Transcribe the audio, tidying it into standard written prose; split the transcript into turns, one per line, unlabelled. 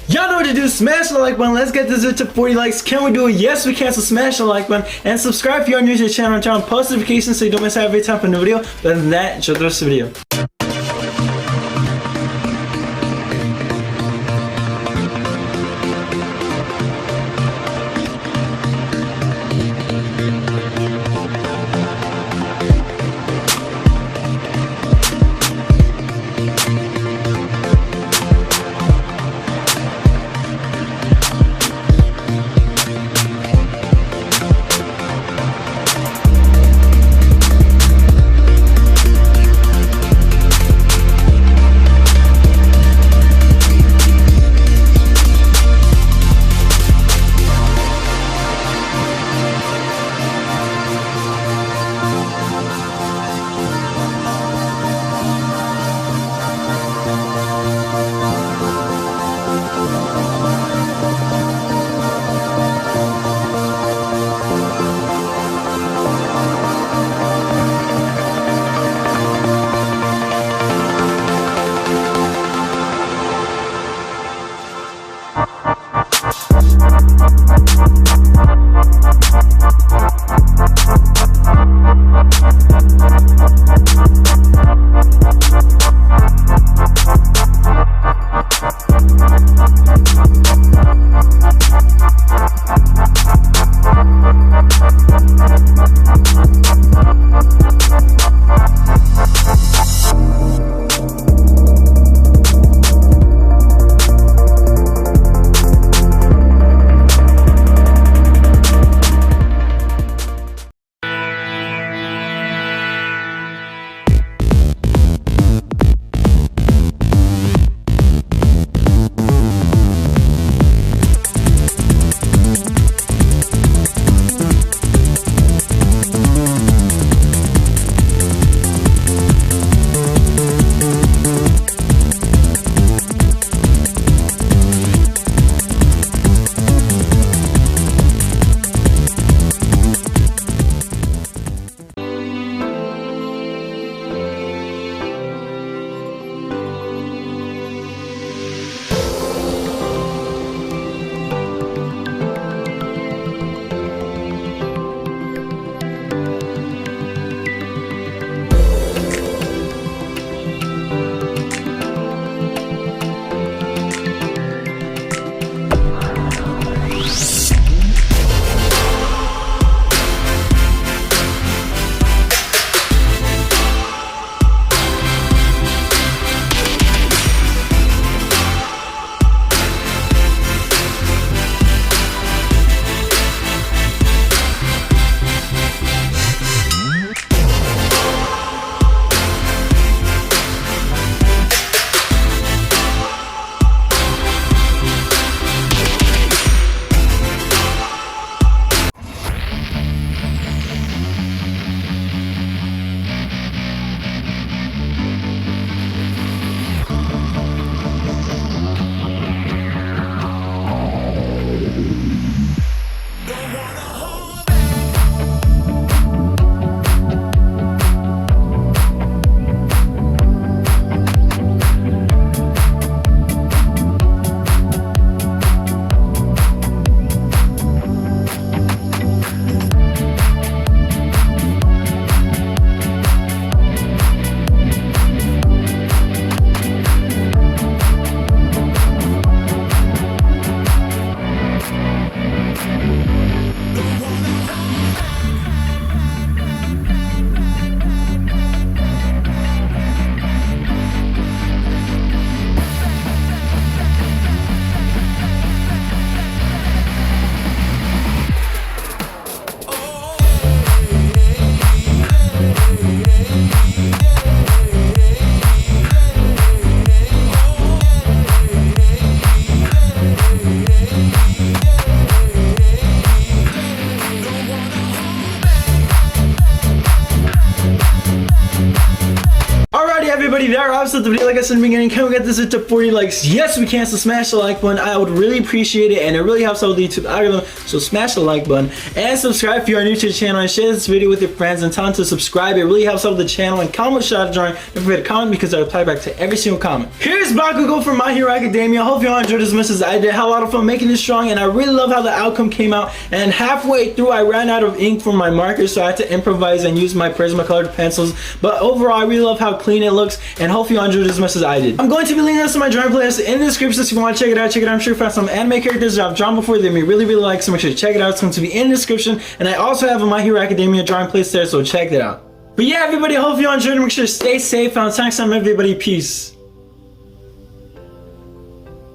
Y'all know what to do. Smash the like button. Let's get this video to 40 likes. Can we do it? Yes, we can. So smash the like button and subscribe if you're new to the channel and turn on post notifications so you don't miss out every time for a new video. But other than that, enjoy the rest of the video. that wraps up the video. Like I said in the beginning, can we get this to 40 likes? Yes, we can. So smash the like button. I would really appreciate it, and it really helps out with the YouTube algorithm. So smash the like button and subscribe if you are new to the channel, and share this video with your friends and tell them to subscribe. It really helps out with the channel. And comment shout out drawing. Don't forget to comment because I reply back to every single comment. Here's Bakugou from My Hero Academia. Hope you all enjoyed as much as I did. Had a lot of fun making this drawing, and I really love how the outcome came out. And halfway through, I ran out of ink for my markers, so I had to improvise and use my Prisma colored pencils. But overall, I really love how clean it looks, and hopefully you enjoyed as much as I did. I'm going to be linking this to my drawing playlist in the description, so if you want to check it out, check it out. I'm sure you found some anime characters that I've drawn before that me really like, so make sure to check it out. It's going to be in the description, and I also have a My Hero Academia drawing playlist there, so check that out. But yeah, everybody, hope you all enjoyed. Make sure to stay safe, and until next time, everybody, peace.